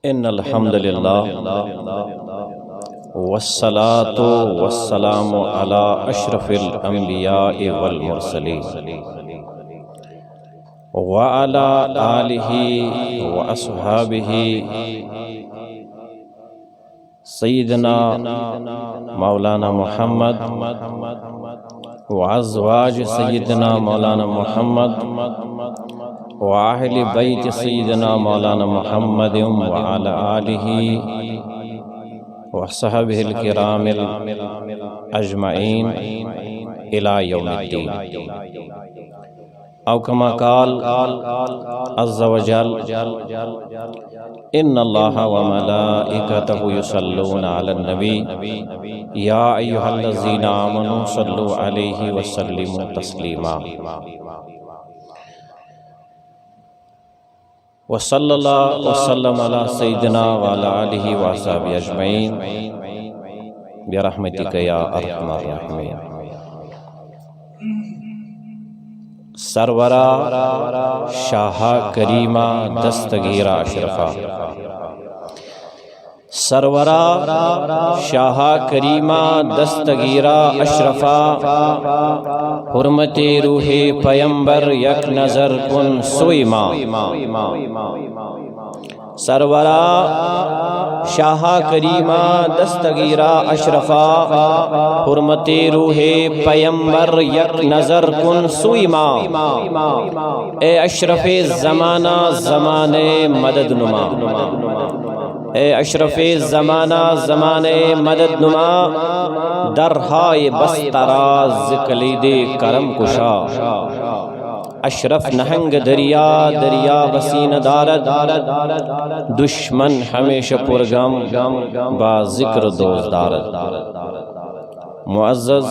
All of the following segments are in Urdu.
ان الحمد للہ والصلاة والسلام علی اشرف الانبیاء والمرسلین وعلی آلہ واصحابہ سیدنا مولانا محمد وازواج سیدنا مولانا محمد وأهل بيت سيدنا مولانا محمد وعلى آله وصحبه الكرام الأجمعين إلى يوم الدين أو كما قال عز وجل إن الله وملائكته يصلون على النبي يا أيها الذين آمنوا صلوا عليه وسلموا تسليما وصلی اللہ وسلم علی سیدنا وعلی آلہ وصحبہ اجمعین برحمتک یا ارحم الراحمین۔ سرورہ شاہ کریمہ دستگیرہ اشرفہ، سرورہ شاہ کریمہ دستگیرہ اشرفہ، حرمت روح پیمبر یک نظر کن سوئی ماں۔ سرورہ شاہ کریمہ دستگیرہ اشرفہ، حرمت روح پیمبر یک نظر کن سوئی ماں۔ اے اشرف زمانہ زمانے مدد نما، اے اشرف زمانہ زمانے مدد نما، درہائے بستراز کلید کرم کشا۔ اشرف نہنگ دریا دریا وسین دارد، دشمن ہمیشہ پرغم با ذکر دوز دارد۔ معزز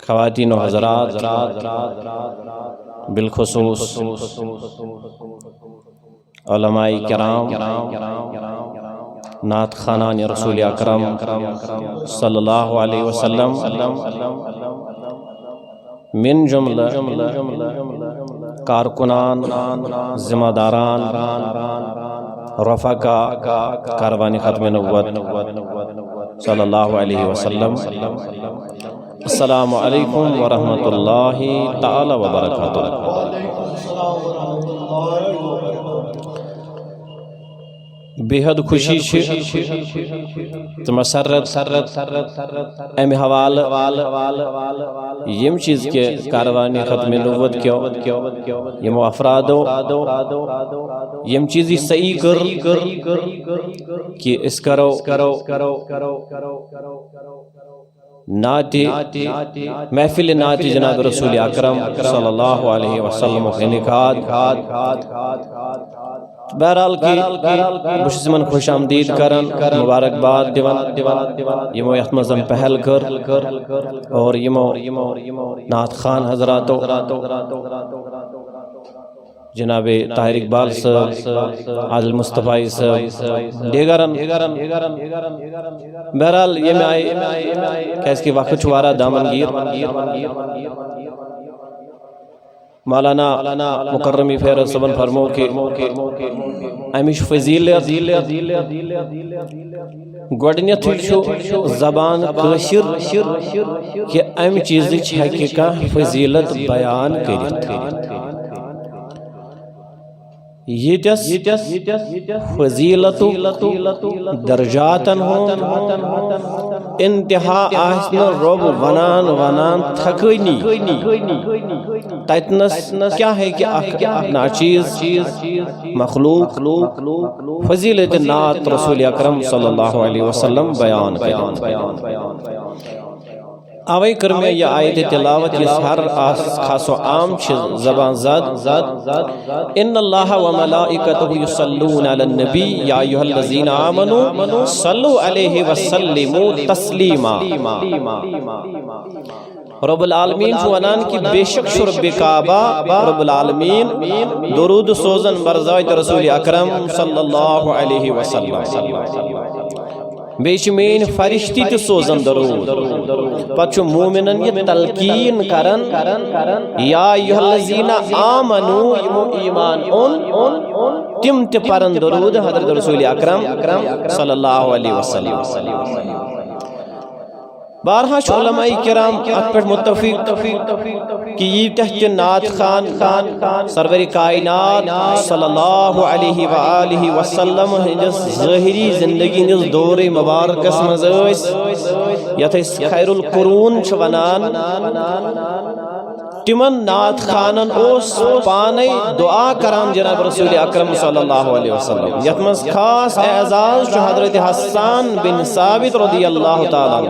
خواتین و حضرات، بالخصوص علماء کرام، نعت خانان رسول اکرم صلی اللہ علیہ وسلم، من جملہ کارکنان، ذمہ داران، رفقا کاروانی ختم نبوت صلی اللہ علیہ وسلم، السلام علیکم ورحمۃ اللہ تعالی وبرکاتہ۔ بہت خوشی تو مسرت ام حوالہ یم چیز کے کاروانی ختم نبوت کیو یم افرادو یم چیزی صحیح کر کہ اس کرو ناتی محفل ناتی جناب رسول اکرم صلی اللہ علیہ وسلم انعقاد۔ بہرحال کی بہت من خوش آمدید کرن، مبارکباد دیوان یمو یت مزن پہل کر اور یمو نعت خان حضراتو، جناب طاہر اقبال صاحب، عادل مصطفیٰ صاحب، دیگرن۔ بہرحال یہ میں آئے کیس کی وقت چھوارا دامن گیر، مولانا مکرمی فیرز صبن فرمو کہ امیش فضیلت گوڑنیت چھو زبان کشر کہ ام چیزی چھکی کا فضیلت بیان کرت۔ یہ فضیلت درجاتن ہوں انتہا آسن رب ونان تھکنی تیتنس کیا ہے کہ ناچیز مخلوق فضیلت نعت رسول اکرم صلی اللہ علیہ وسلم بیان کریں۔ آوائی کرمیں یہ آیت تلاوت یہ ہر خاص و عام زبان زد ان اللہ و ملائکتہ یصلون علی النبی یا ایہا الذین آمنوا صلو علیہ وسلموا تسلیما۔ رب العالمین چونان کی بے شک شرب کعبہ رب العالمین درود سوزن برزائد رسول اکرم صلی اللہ علیہ وسلم۔ بیچ مین فرشتی تہ سوزن درود پتہ مومنن یہ تلقین کرن یا ایھا الذین آمنو یمو ایمان اون تم تہ پرن درود حضرت رسول اکرم صلی اللہ علیہ وسلم. بارہا علماء کرام ات پہ متفق کہ یہ تحت نعت خان سرور کائنات صلی اللہ علیہ وآلہ وسلم ہندس ظاہری زندگی ہندس دور مبارکس مز یتھ خیر القرون ونان تمن نعت خانن اس پانے دعا کران جناب رسول اکرم صلی اللہ علیہ وسلم یت مز خاص اعزاز جو حضرت حسان بن ثابت رضی اللہ تعالی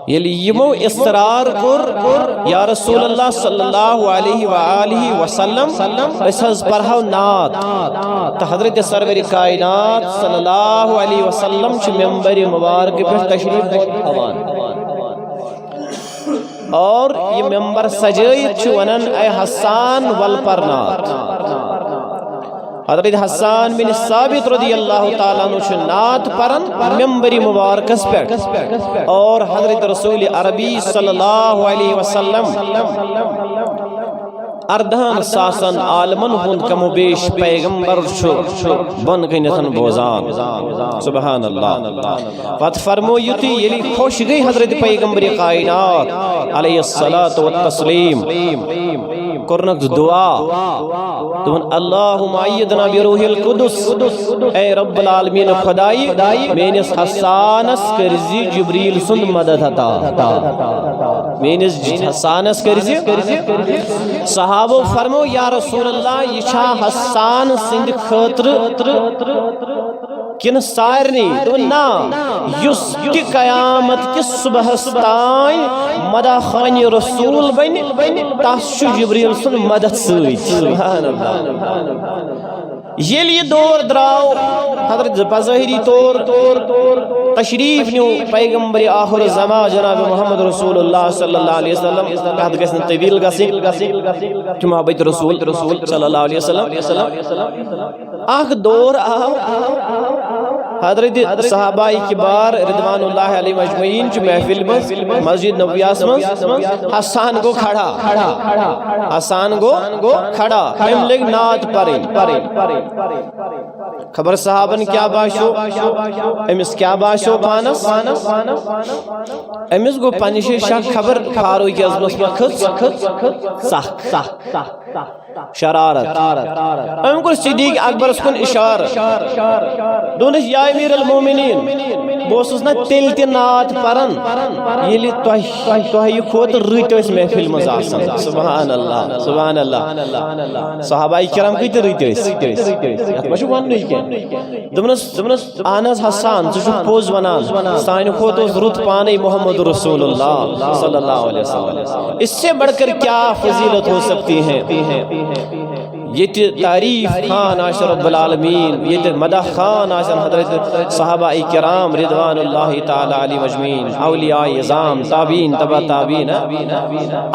یلی یمو اصرار کر یا رسول اللہ صلی اللہ علیہ وآلہ وسلم اس حض پرہو نعت تو حضرت سرور کائنات صلی اللہ علیہ وسلم چھ ممبر مبارک پر تشریف ہوان اور یہ ممبر سجائیت ونن اے حسان والپرنات حضرت حسان بن ثابت رضی اللہ تعالیٰ عنہ نعت پرن ممبر مبارکس پر اور حضرت رسول عربی صلی اللہ علیہ وسلم اردہن ساسن عالمن ہند کم و بیش پیغمبر بن گئنتن بوزان سبحان اللہ پت فرمو یتی یلی خوش گئی حضرت پیغمبر کائنات علیہ الصلاة والتسلیم کرنک دعا تمن اللہم ایدنا بروح القدس اے رب العالمین خدائی مینس حسانس کرزی جبریل سند مدد عطا مینس حسانس کرزی صحابہ فرمو یا رسول اللہ یہ چھا حسان سند خطر کن سارنی تو نا یس کی قیامت کی صبح ستائیں مدہ خانی رسول بن تاسو جبریل سن مدد سوئی سبحان اللہ یہ لیے دور دراؤ حضرت بظاہری طور تشریف نیو پیغمبر آخر زمان جناب محمد رسول اللہ صلی اللہ علیہ وسلم کہت گسن طویل گسی کما بیت رسول صلی اللہ علیہ وسلم آخ دور آو حضرت صحابہ کبار رضوان اللہ علیہ مجمعین چو محفل مسجد نبویاس حسان کو کھڑا ہم لگ نعت پریں خبر صحابن کیا باشو امس کیا باشو پانس امس گو پنشی شک خبر فاروی کی عظمت مخص سخ شرارت ام کو صدیق اکبر اسکن اشارہ دونش یا امیر المومنین بوسس نا تیل تی نعت پرن یلی توہی کھوت ریت اس محفل مز آسن سبحان اللہ سبحان اللہ صحابہ کرام کیت ریت اس یت مشو ون نہیں کہ دمنس آنس حسان تو پوز ونان سائن کھوت اس رت پانے محمد رسول اللہ صلی اللہ علیہ وسلم اس سے بڑھ کر کیا فضیلت ہو سکتی ہے یہ تعریف خان آشر رب العالمین یہ مدح خان آشر حضرت صحابہ کرام رضوان اللہ تعالی علی مجمعین اولیاء اعظام تابعین تبع تابعین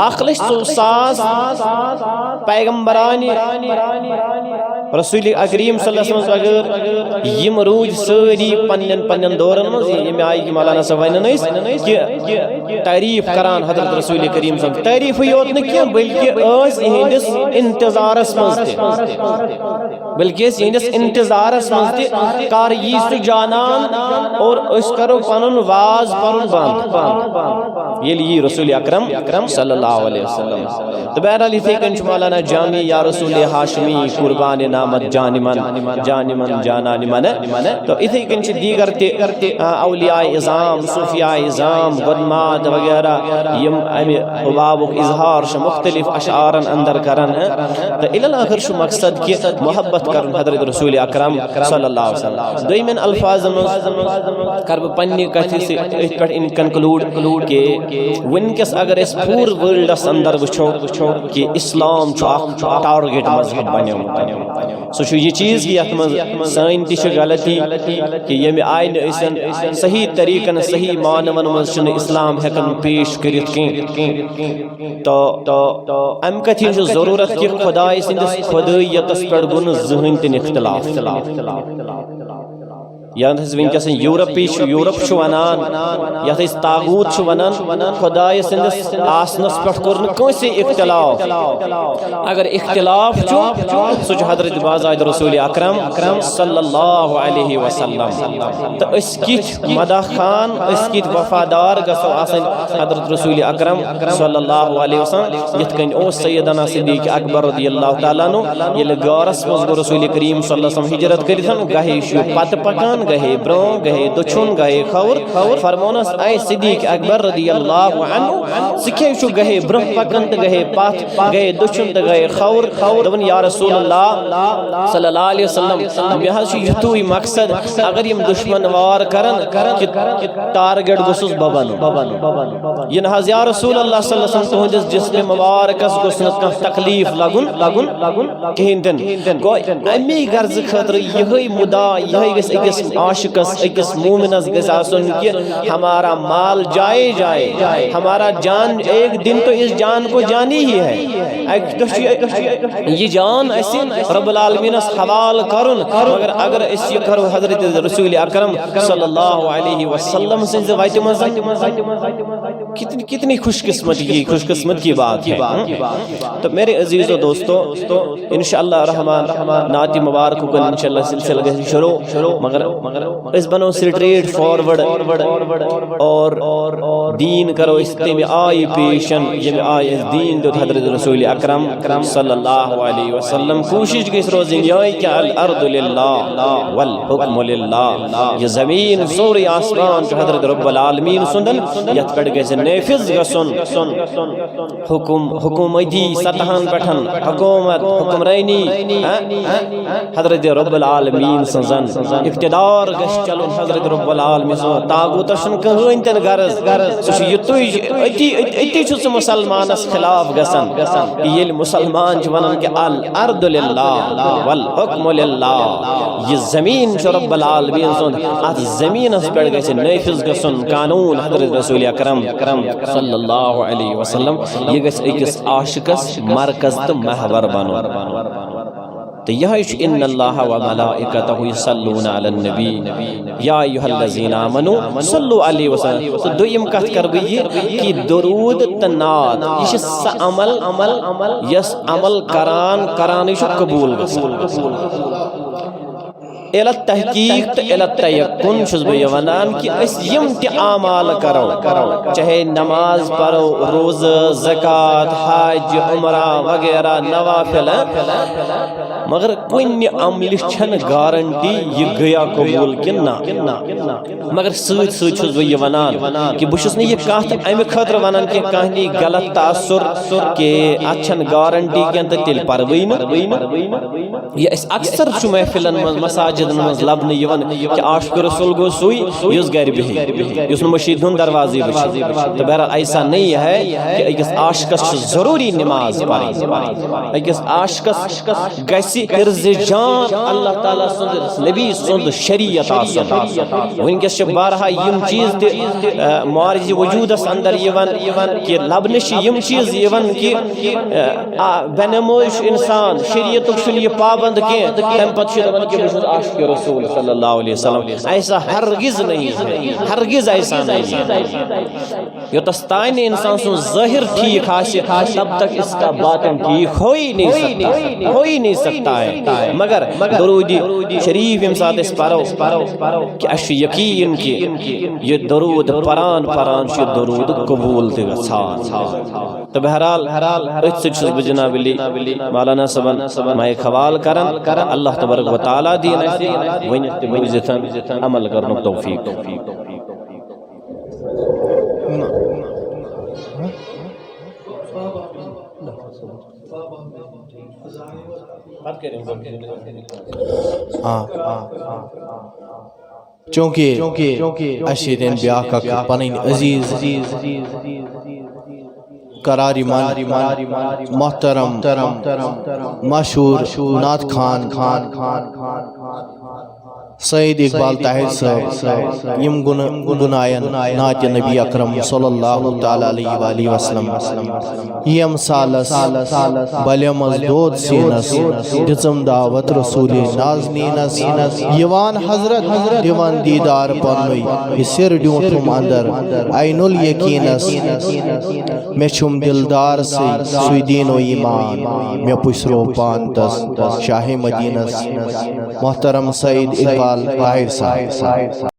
اخلص ساس پیغمبرانی رسول اکریم صلی اللہ علیہ وسلم اگر یم روج سری پنن دورن مز یم آئی کی مولانا صاحب نے کہ تعریف کران حضرت رسول کریم صلی اللہ علیہ وسلم تعریف یوت نہ کیا بلکہ اس ہندس انتظارس مز بلکہ اس ہندس انتظارس مز کار یہ جانان اور اس کرو پنن واز پرن بند یہ لی رسول اکرم صلی اللہ علیہ وسلم تو بہرحال یہ کن مولانا جامی یا رسول ہاشمی قربان نامت جانمن جانان من تو اتھے کن دیگر اولیاء اعظام صوفیاء اعظام غدمات وغیرہ یم امی حبابک اظہار مختلف اشعارن اندر کرن تو الالآخر شو مقصد کی محبت کرن حضرت رسول اکرم صلی اللہ علیہ وسلم دویمن الفاظ کرب پنی کہتی سے اس پر ان کنکلوڈ کہ ونکس اگر اس پور ورلڈس اندر وچھو کہ اسلام ٹارگیٹ مذہب بنیو سو یہ چیز کی سائن تش غلطی کہ یم آئی صحیح طریقن صحیح معنون مز اسلام ہیکن پیش کرت کی تو ام کتھی ضرورت کہ خدای سندس خدایتس پر گن زہن تن اختلاف یا ونکس یورپ ونان یت تاغوت ونان خدائے سندس آسنس پہ کور کنسی اختلاف اگر اختلاف سہ حضرت باضابطہ رسول اکرم صلی اللہ علیہ وسلم تو اس کت مدح خان اس کت وفادار گھو آسن حضرت رسول اکرم صلی اللہ علیہ وسلم یت کن اوس سیدنا صدیق اکبر رضی اللہ تعالیٰ عنہ یل غارس مز گو رسول کریم صلی اللہ علیہ وسلم ہجرت کرتن گہے پت پکان گہے برو گہے دچھن گہے کھور فرمونس اے صدیق اکبر رضی اللہ عنہ سکھے گہے برو پکن تو گہے پت گہے دچھن تو گہے کھور دپن یا رسول اللہ صلی اللہ علیہ وسلم مے حظ یتوے مقصد اگر یم دشمن وار کرن کہ ٹارگیٹ گوسس ببن یہ حظ یا رسول اللہ صلی اللہ علیہ وسلم تہندس جسم مبارکس گوس نہ تکلیف لگن کہین تن گو امی غرض خاطر یہ مدا یہ گس اکس عاشقس اکس مومنس گس آسن کہ ہمارا مال جائے جائے ہمارا جان ایک دن تو اس جان کو جانی ہی ہے یہ جان اس رب العالمین حوال کرن مگر اگر اس یہ کرو حضرت رسول اکرم صلی اللہ علیہ وسلم سے وائت کتنی خوش قسمت کی بات ہے تو میرے عزیز و دوستو انشاءاللہ الرحمن نعت مبارک کو انشاءاللہ سلسلہ گژھِ شروع مگر اس بنو سٹریٹ فارورڈ اور دین کرو اس تمہ آئی پیشن یم آئی اس دین دیت حضرت رسول اکرم صلی اللہ علیہ وسلم کوشش گژھِ روزن یہ کہ الارض للہ والحکم للہ یہ زمین سوری آسمان جو حضرت رب العالمین سندن یت پڑ گژھِ نافذ گژھن حکومتی سطحن پٹھن حکومت حکمرانی حضرت رب العالمین سنزن اقتدار گژھِ چلن حضرت رب العالمین سن طاغوتس چھنہ کہین تہ غرض سہ اتی چھ مسلمانس خلاف گژھن ییٚلہِ مسلمان چھ ونان کہ الارض للہ والحکم للہ یہ زمین چھ رب العالمین سن ات زمینس پہ گژھِ نافذ گژھن قانون حضرت رسول اکرم صلی اللہ علیہ وسلم یہ گژھِ أکس عاشقس مرکز تو محور بنن تو یہ ان اللہ و ملائکتہ یصلون علی النبی یا ایھا الذین آمنوا صلوا علیہ وسلم تو دویم کت کر بہ یہ کہ درود تنات یہ سہ عمل یس عمل کران چھ قبول گژھن الت تحقیق تو الت تیقن چھس بہ ونان کہ اس یم تہ اعمال کرو چاہے نماز پڑھو روز زکات حج عمرہ وغیرہ نوافل مگر کن عمل چھن گارنٹی یہ گیا قبول کنہ مگر سۭتۍ سۭتۍ چھس بہ یہ ونان کہ بہ چھس نہ یہ کتھ امہ خاطر ونان کہ کہانی غلط تاثر کہ ات چھن گارنٹی کین تہ تیل پروی نہ یہ اس اکثر چھ محفلن مساجد مز لبنہ یوان کہ عاشق رسول گو سوئی یس گھر بہی یس مسجد ہند دروازے وچ تو بہرحال ایسا نہیں ہے کہ اکس عاشقس ضروری نماز پڑھیں اکس عاشقس گژھِ عرض جان اللہ تعالیٰ سند نبی سند شریعت آسن ونکس چھ بارہا یم چیز تہ معارض وجودس اندر یوان کہ لبنہ چھ یم چیز یوان کہ بنمائش انسان شریعت چھ یہ پابند کی تم پتہ چھ دپان کہ بہ چھس عاشق رسول صلی اللہ علیہ وسلم ایسا ہرگز نہیں ہے ہرگز ایسا نہیں ہے یوتس تائن انسان سن ظاہر ٹھیک آسے تب تک اس کا باطن ٹھیک ہو ہی نہیں سکتا ہے مگر درود شریف یم ساتھ اس پڑھو کہ اش یقین کہ یہ درود پران چھ درود قبول تہ گژھان تو بہرحال ات چھس بہ جناب علی مولانا صاحب مائک حوال کرن اللہ تبارک و تعالی دین ونت بوزتن عمل کرن توفیق چونکہ اشیرین بیاہ کا پنن عزیز قراری محترم مشہور نعت خان سعید اقبال طاہر صاحب یم گنائن نات نبی اکرم صلی اللہ تعالی علیہ وآلہ وسلم یم سالس بلیمز دود سینس دزم دعوت رسول نازنینس یوان حضرت دیوان دیدار پنوی سر ڈیوٹھم اندر عین الیقینس میں چھم دلدار سی دین و ایمان میں پسرو پانتس شاہ مدینس محترم سعید اقبال طاہر صاحب